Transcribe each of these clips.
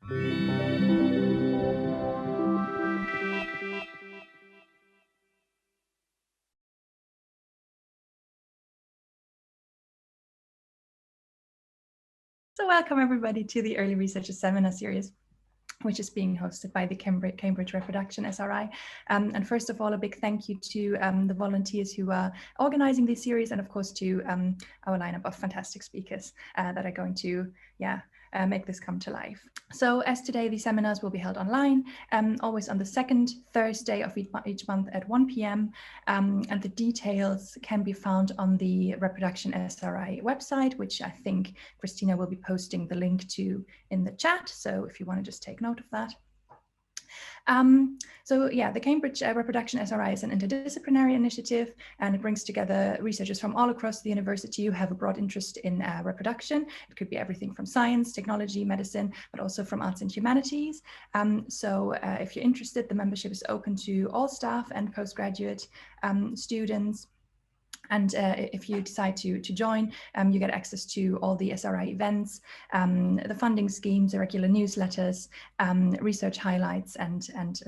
So welcome everybody to the Early Researchers Seminar Series, which is being hosted by the Cambridge Reproduction SRI. And first of all, a big thank you to the volunteers who are organizing this series, and of course to our lineup of fantastic speakers that are going to make this come to life. So as today, the seminars will be held online, always on the second Thursday of each month at 1 p.m. And the details can be found on the Reproduction SRI website, which I think Christina will be posting the link to in the chat. So if you want to just take note of that. So yeah, the Cambridge Reproduction SRI is an interdisciplinary initiative, and it brings together researchers from all across the university who have a broad interest in reproduction. It could be everything from science, technology, medicine, but also from arts and humanities. So if you're interested, the membership is open to all staff and postgraduate students. And if you decide to join, you get access to all the SRI events, the funding schemes, the regular newsletters, research highlights, and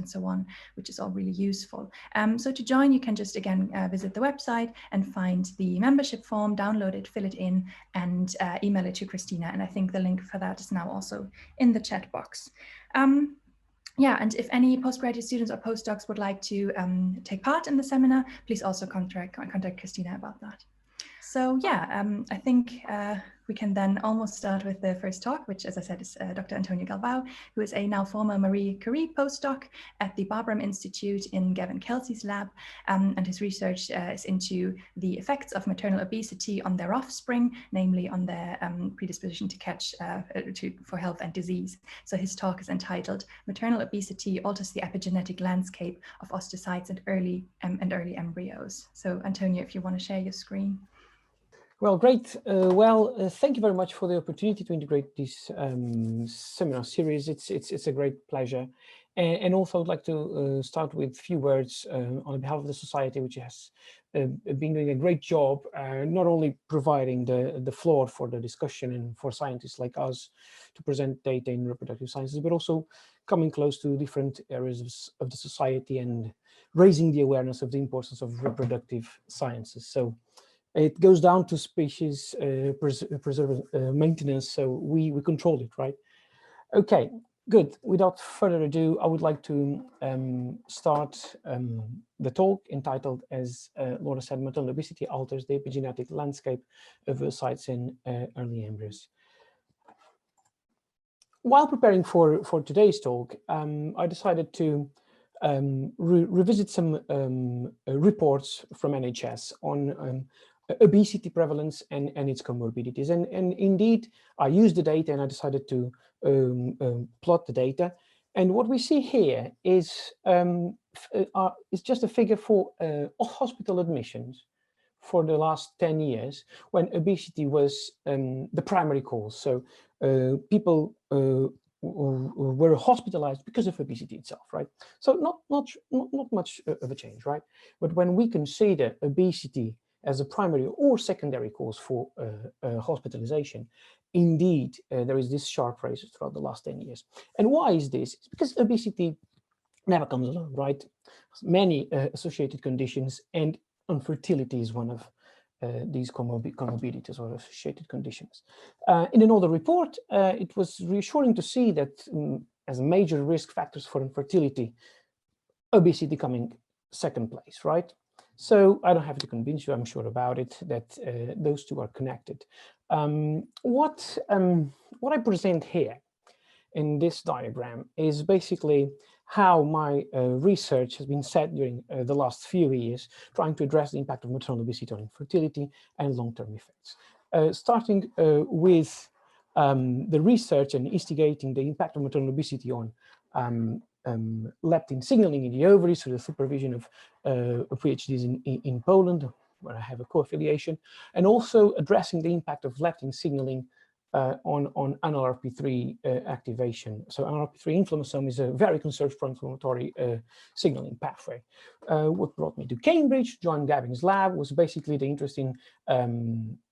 so on, which is all really useful. So to join, you can just again visit the website and find the membership form, download it, fill it in, and email it to Christina. And I think the link for that is now also in the chat box. Yeah, and if any postgraduate students or postdocs would like to take part in the seminar, please also contact Christina about that. So yeah, I think we can then almost start with the first talk, which, as I said, is Dr. Antonio Galvao, who is a now former Marie Curie postdoc at the Babraham Institute in Gavin Kelsey's lab. And his research is into the effects of maternal obesity on their offspring, namely on their predisposition to catch for health and disease. So his talk is entitled "Maternal Obesity Alters the Epigenetic Landscape of Oocytes and Early Embryos." So Antonio, if you want to share your screen. Well, great. Thank you very much for the opportunity to integrate this seminar series. It's a great pleasure. And also I'd like to start with a few words on behalf of the society, which has been doing a great job, not only providing the floor for the discussion and for scientists like us to present data in reproductive sciences, but also coming close to different areas of the society and raising the awareness of the importance of reproductive sciences. So it goes down to species maintenance, so we control it, right? Okay, good. Without further ado, I would like to start the talk entitled, as Laura said, "Maternal Obesity Alters the Epigenetic Landscape of Oocytes in Early Embryos." While preparing for today's talk, I decided to revisit some reports from NHS on obesity prevalence and its comorbidities. And indeed, I used the data and I decided to plot the data. And what we see here is just a figure for hospital admissions for the last 10 years, when obesity was the primary cause. So people were hospitalized because of obesity itself, right? So not much of a change, right? But when we consider obesity as a primary or secondary cause for hospitalization, indeed, there is this sharp rise throughout the last 10 years. And why is this? It's because obesity never comes alone, right? Many associated conditions, and infertility is one of these comorbidities or associated conditions. In another report, it was reassuring to see that as major risk factors for infertility, obesity coming second place, right? So I don't have to convince you, I'm sure about it, that those two are connected. What I present here in this diagram is basically how my research has been set during the last few years, trying to address the impact of maternal obesity on infertility and long-term effects. Starting with the research and instigating the impact of maternal obesity on leptin signaling in the ovaries through the supervision of PhDs in Poland, where I have a co-affiliation, and also addressing the impact of leptin signaling on NLRP3 activation. So NLRP3 inflammasome is a very conserved pro-inflammatory signaling pathway. What brought me to Cambridge, joined Gavin's lab, was basically the interest in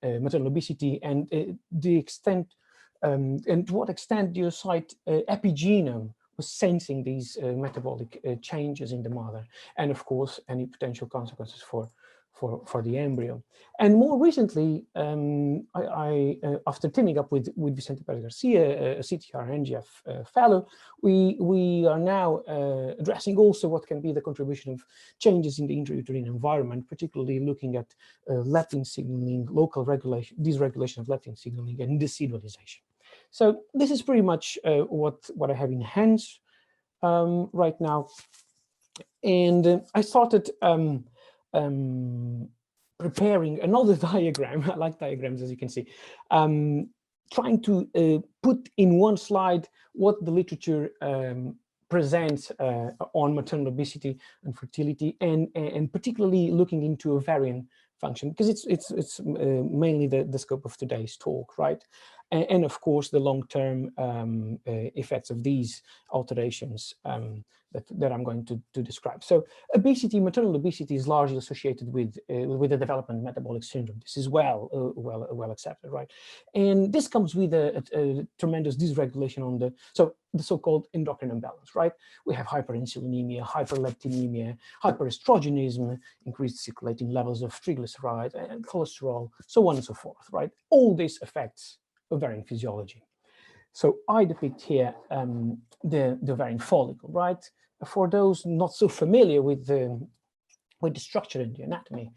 maternal obesity and the extent and to what extent the oocyte epigenome was sensing these metabolic changes in the mother, and of course any potential consequences for the embryo. And more recently, after teaming up with Vicente Perez Garcia, a CTR NGF fellow, we are now addressing also what can be the contribution of changes in the intrauterine environment, particularly looking at leptin signaling, local regulation, dysregulation of leptin signaling, and decidualization. So this is pretty much what I have in hands right now. And I started preparing another diagram. I like diagrams, as you can see, trying to put in one slide what the literature presents on maternal obesity and fertility, and particularly looking into ovarian function, because it's mainly the scope of today's talk, right? And of course the long-term effects of these alterations that I'm going to describe. So obesity, maternal obesity, is largely associated with the development of metabolic syndrome. This is well accepted, right? And this comes with a tremendous dysregulation on the so-called endocrine imbalance, right? We have hyperinsulinemia, hyperleptinemia, hyperestrogenism, increased circulating levels of triglycerides and cholesterol, so on and so forth, right? All this affects ovarian physiology. So I depict here the ovarian follicle, right? For those not so familiar with the structure and the anatomy,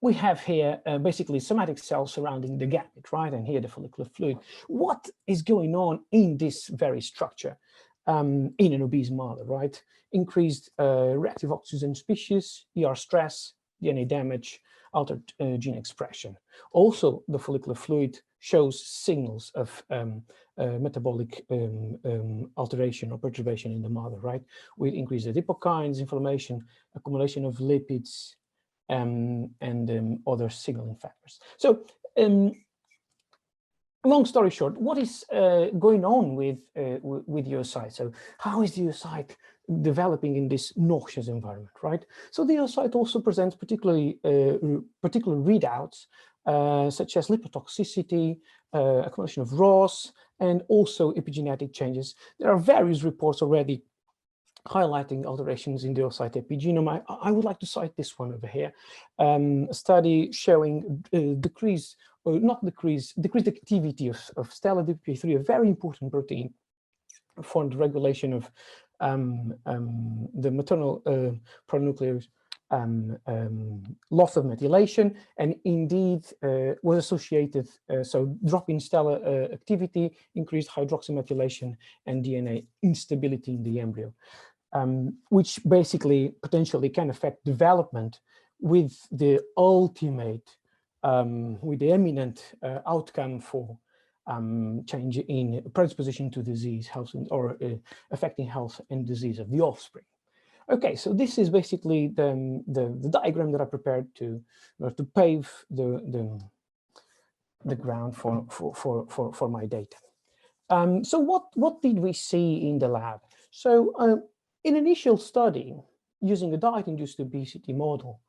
we have here basically somatic cells surrounding the gamete, right? And here the follicular fluid. What is going on in this very structure in an obese mother, right? Increased reactive oxygen species, ER stress, DNA damage, altered gene expression. Also, the follicular fluid shows signals of metabolic alteration or perturbation in the mother, right? With increased adipokines, inflammation, accumulation of lipids, and other signaling factors. So, long story short, what is going on with the oocyte? So, how is the oocyte developing in this noxious environment, right? So the oocyte also presents particular readouts such as lipotoxicity, accumulation of ROS, and also epigenetic changes. There are various reports already highlighting alterations in the oocyte epigenome. I would like to cite this one over here, a study showing decreased activity of stellar DPP3, a very important protein for the regulation of the maternal pronuclear loss of methylation, and indeed was associated, so drop in stellar activity, increased hydroxymethylation, and DNA instability in the embryo, which basically potentially can affect development with the ultimate, with the eminent outcome for change in predisposition to disease, health, or affecting health and disease of the offspring. Okay, so this is basically the diagram that I prepared to pave the ground for my data. So what did we see in the lab? So in initial study, using a diet-induced obesity model,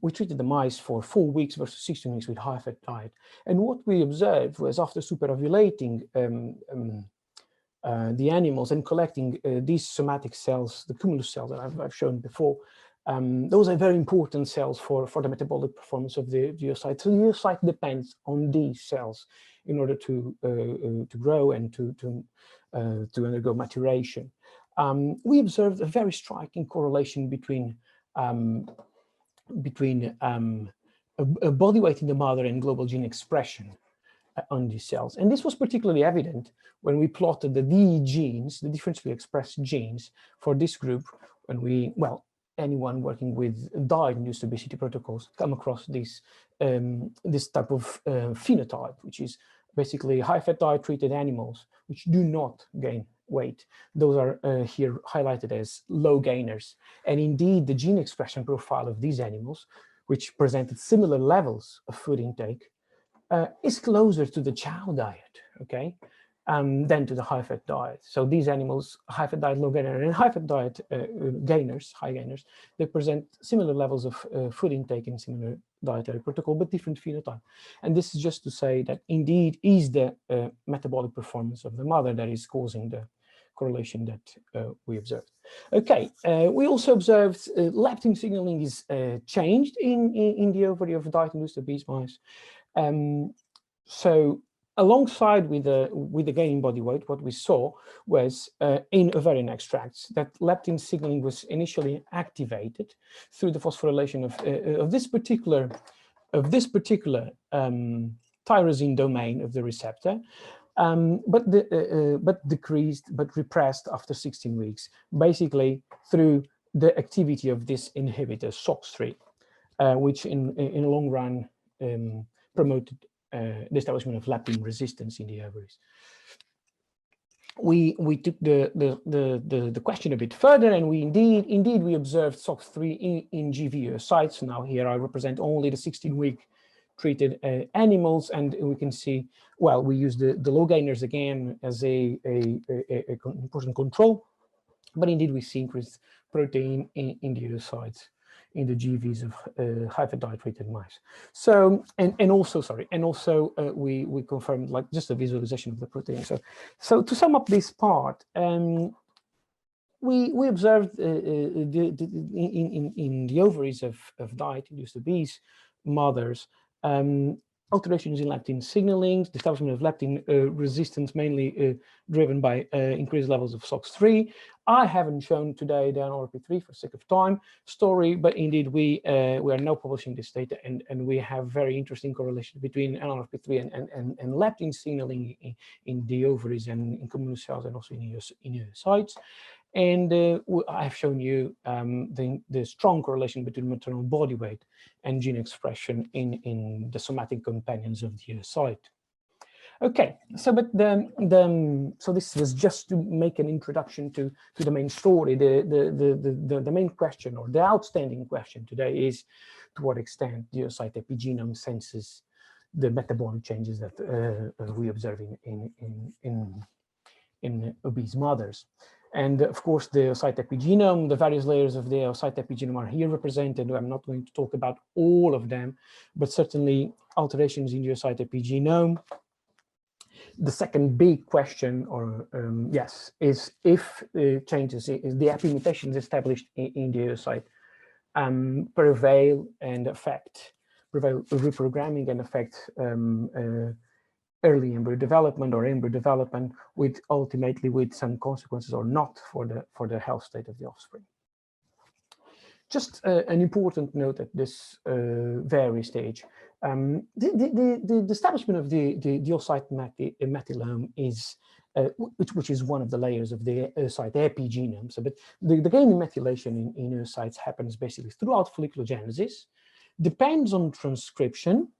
we treated the mice for 4 weeks versus 16 weeks with high-fat diet. And what we observed was, after superovulating the animals and collecting these somatic cells, the cumulus cells that I've shown before, those are very important cells for the metabolic performance of the oocyte. So the oocyte depends on these cells in order to grow and to undergo maturation. We observed a very striking correlation between a body weight in the mother and global gene expression on these cells. And this was particularly evident when we plotted the DE genes, the differentially expressed genes for this group, when we, well, anyone working with diet-induced obesity protocols come across this, this type of phenotype, which is basically high-fat diet-treated animals which do not gain weight. Those are here highlighted as low gainers. And indeed, the gene expression profile of these animals, which presented similar levels of food intake, is closer to the chow diet, okay? than to the high-fat diet. So these animals, high-fat diet low gainer and high-fat diet gainers, high gainers, they present similar levels of food intake and similar dietary protocol, but different phenotype. And this is just to say that indeed is the metabolic performance of the mother that is causing the correlation that we observed. Okay, we also observed leptin signaling is changed in the ovary of diet-induced obese mice. So alongside with the gain in body weight, what we saw was in ovarian extracts that leptin signaling was initially activated through the phosphorylation of this particular tyrosine domain of the receptor, but decreased, but repressed after 16 weeks, basically through the activity of this inhibitor SOX3, which in the long run promoted the establishment of leptin resistance in the ovaries. We took the question a bit further, and we indeed we observed SOX3 in GV oocytes. Now here I represent only the 16-week treated animals, and we can see, well, we use the low gainers again as a important control, but indeed we see increased protein in the oocytes in the GVs of high-fat diet treated mice. So and also we confirmed like just a visualization of the protein. So to sum up this part, we observed in the ovaries of diet-induced obese mothers alterations in leptin signaling, the establishment of leptin resistance, mainly driven by increased levels of SOX3. I haven't shown today the NLRP3 for sake of time story, but indeed we are now publishing this data, and we have very interesting correlation between NLRP3 and leptin signaling in the ovaries and in cumulus cells and also in oocytes. And I've shown you the strong correlation between maternal body weight and gene expression in the somatic companions of the oocyte. Okay, so so this was just to make an introduction to the main story. The main question, or the outstanding question today, is to what extent the oocyte epigenome senses the metabolic changes that we observe in obese mothers. And of course, the oocyte epigenome, the various layers of the oocyte epigenome are here represented. I'm not going to talk about all of them, but certainly alterations in the oocyte epigenome. The second big question, or yes, is if changes, is the epimutations established in the oocyte prevail reprogramming and affect early embryo development or embryo development, with ultimately with some consequences or not for the health state of the offspring. Just an important note at this very stage. The establishment of the oocyte methylome is, which is one of the layers of the oocyte epigenome. So, but the gain in methylation in oocytes happens basically throughout folliculogenesis, depends on transcription,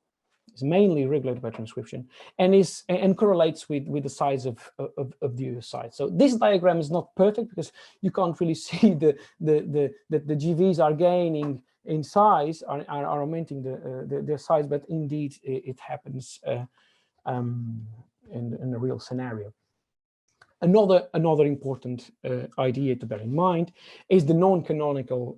is mainly regulated by transcription, and correlates with the size of the oocyte. So this diagram is not perfect because you can't really see that the GVs are gaining in size, are augmenting their size, but indeed it happens in a real scenario. Another important idea to bear in mind is the non-canonical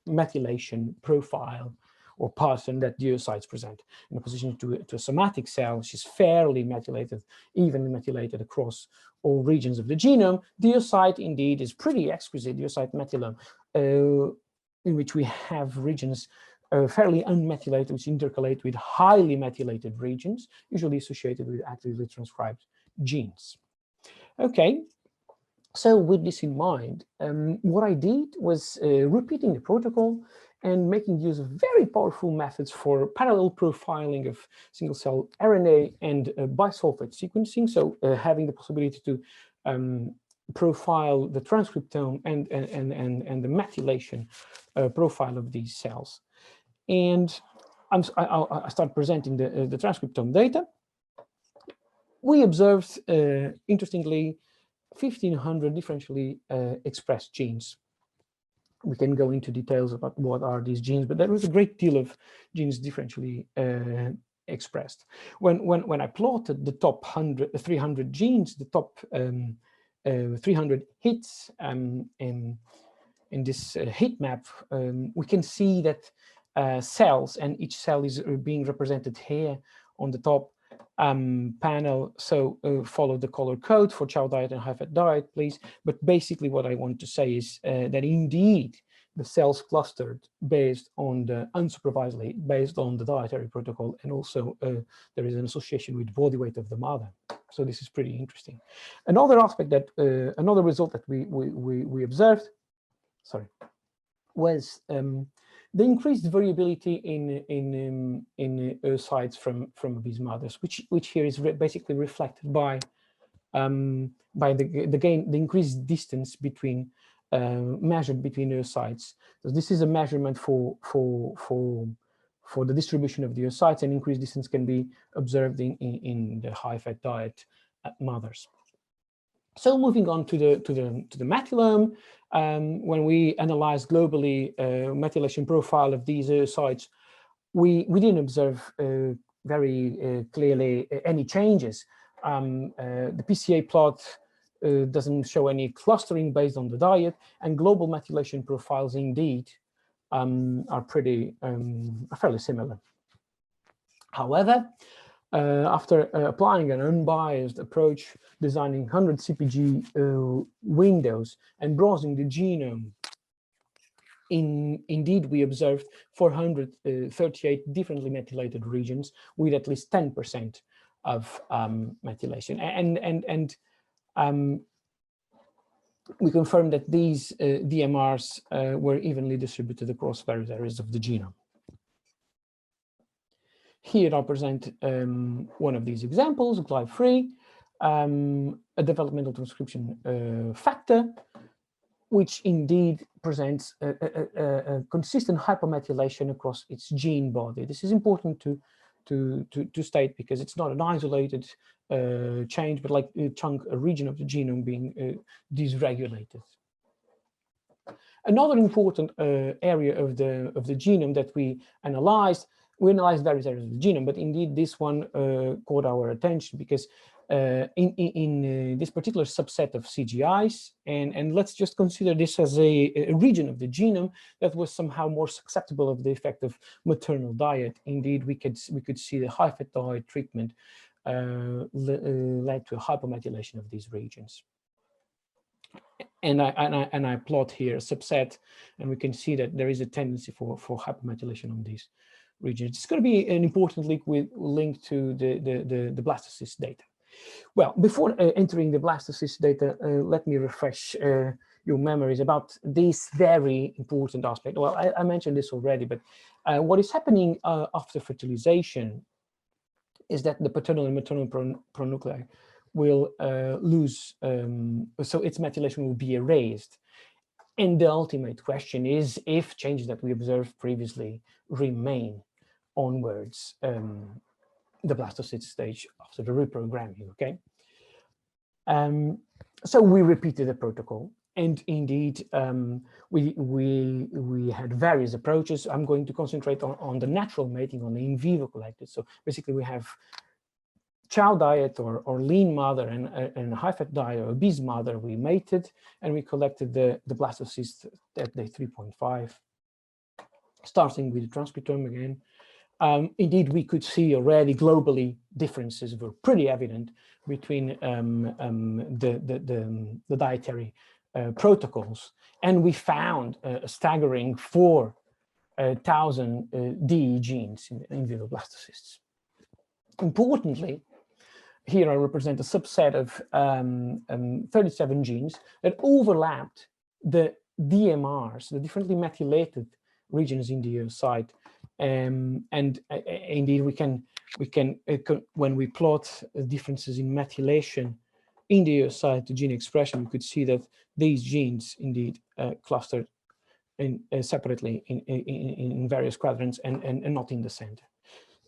methylation profile or pattern that the oocytes present. In opposition to a somatic cell, which is fairly methylated, evenly methylated across all regions of the genome, the oocyte indeed is pretty exquisite, the oocyte methylome, in which we have regions fairly unmethylated, which intercalate with highly methylated regions, usually associated with actively transcribed genes. Okay, so with this in mind, what I did was repeating the protocol and making use of very powerful methods for parallel profiling of single-cell RNA and bisulfite sequencing. So having the possibility to profile the transcriptome and the methylation profile of these cells. And I start presenting the transcriptome data. We observed, interestingly, 1,500 differentially expressed genes. We can go into details about what are these genes, but there was a great deal of genes differentially expressed. When I plotted the top 300 genes, the top 300 hits in this heat map, we can see that cells, and each cell is being represented here on the top panel. So follow the color code for chow diet and high-fat diet, please. But basically what I want to say is that indeed the cells clustered based on the unsupervisedly, based on the dietary protocol, and also there is an association with body weight of the mother. So this is pretty interesting. Another aspect that, another result that we observed, sorry, was the increased variability in oocytes from obese mothers, which here is basically reflected by the increased distance between measured between oocytes. So this is a measurement for the distribution of the oocytes, and increased distance can be observed in the high-fat diet mothers. So moving on to the methylome, when we analyzed globally methylation profile of these oocytes, we didn't observe very clearly any changes. The PCA plot doesn't show any clustering based on the diet, and global methylation profiles indeed are pretty fairly similar. However, after applying an unbiased approach, designing 100 CpG windows and browsing the genome, indeed we observed 438 differently methylated regions with at least 10% of methylation. And we confirmed that these DMRs were evenly distributed across various areas of the genome. Here I present one of these examples, GLY3, a developmental transcription factor, which indeed presents a consistent hypomethylation across its gene body. This is important to state because it's not an isolated change, but like a region of the genome being dysregulated. Another important area of the genome that we analyzed various areas of the genome, but indeed this one caught our attention because in this particular subset of CGIs, and let's just consider this as a region of the genome that was somehow more susceptible of the effect of maternal diet. Indeed, we could see the high-fat diet treatment led to a hypomethylation of these regions. And I plot here a subset, and we can see that there is a tendency for hypomethylation on these regions. It's going to be an important link to the blastocyst data. Well, before entering the blastocyst data, let me refresh your memories about this very important aspect. Well, I mentioned this already, but what is happening after fertilization is that the paternal and maternal pronuclei will lose, so its methylation will be erased. And the ultimate question is if changes that we observed previously remain onwards the blastocyst stage after the reprogramming, okay? So we repeated the protocol, and indeed we had various approaches. I'm going to concentrate on the natural mating, on the in vivo collected. So basically we have chow diet or lean mother and high-fat diet or obese mother. We mated and we collected the blastocyst at day 3.5, starting with the transcriptome again. Indeed, we could see already globally differences were pretty evident between the dietary protocols, and we found a staggering 4,000 DE genes in vivo blastocysts. Importantly, here I represent a subset of 37 genes that overlapped the DMRs, the differently methylated regions in the oocyte. And indeed, we can when we plot differences in methylation in the oocyte to gene expression, we could see that these genes indeed clustered separately in various quadrants and not in the center,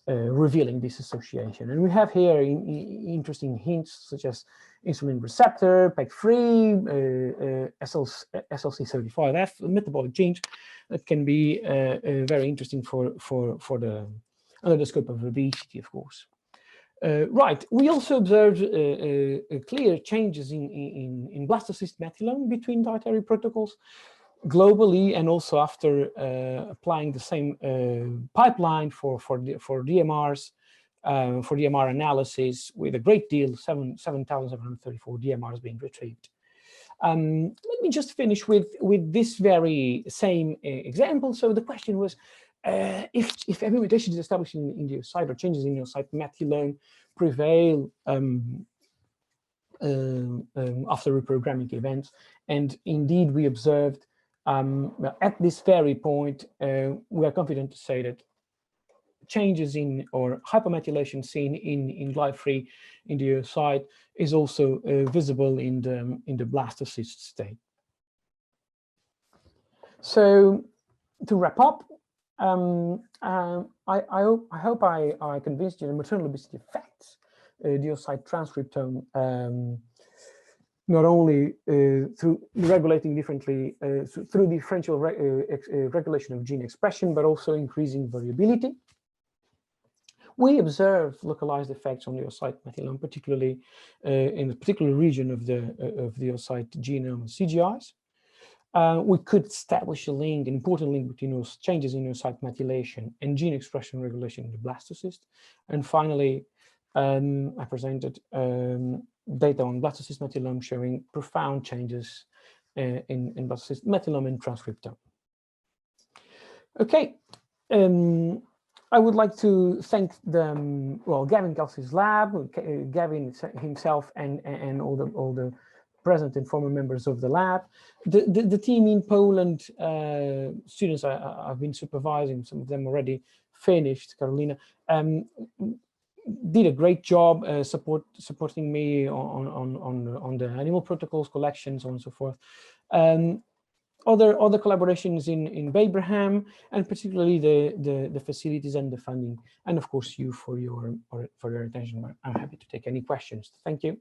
revealing this association. And we have here interesting hints such as insulin receptor, PEG3, SLC35F, metabolic genes that can be very interesting for the under the scope of obesity, of course. Right, we also observed clear changes in blastocyst methylome between dietary protocols globally, and also after applying the same pipeline for DMRs, for DMR analysis, with a great deal, 7,734 DMRs being retrieved. Let me just finish with this very same example. So the question was, if every mutation is established in the oocyte or changes in the oocyte methylome prevail after reprogramming events, and indeed we observed at this very point, we are confident to say that changes in or hypomethylation seen in glyphosate in the oocyte is also visible in the blastocyst state. So to wrap up, I hope I convinced you the maternal obesity affects the oocyte transcriptome, not only through regulating differently, through differential regulation of gene expression, but also increasing variability. We observe localized effects on the oocyte methylome, particularly in a particular region of the oocyte genome and CGIs. We could establish an important link between those changes in oocyte methylation and gene expression regulation in the blastocyst. And finally, I presented data on blastocyst methylome showing profound changes in blastocyst methylome and transcriptome. Okay. I would like to thank Gavin Kelsey's lab, Gavin himself, and all the present and former members of the lab. The team in Poland, students I've been supervising, some of them already finished, Carolina, did a great job supporting me on the animal protocols, collections, so on and so forth. Other collaborations in Babraham, and particularly the facilities and the funding, and of course you for your attention. I'm happy to take any questions. Thank you.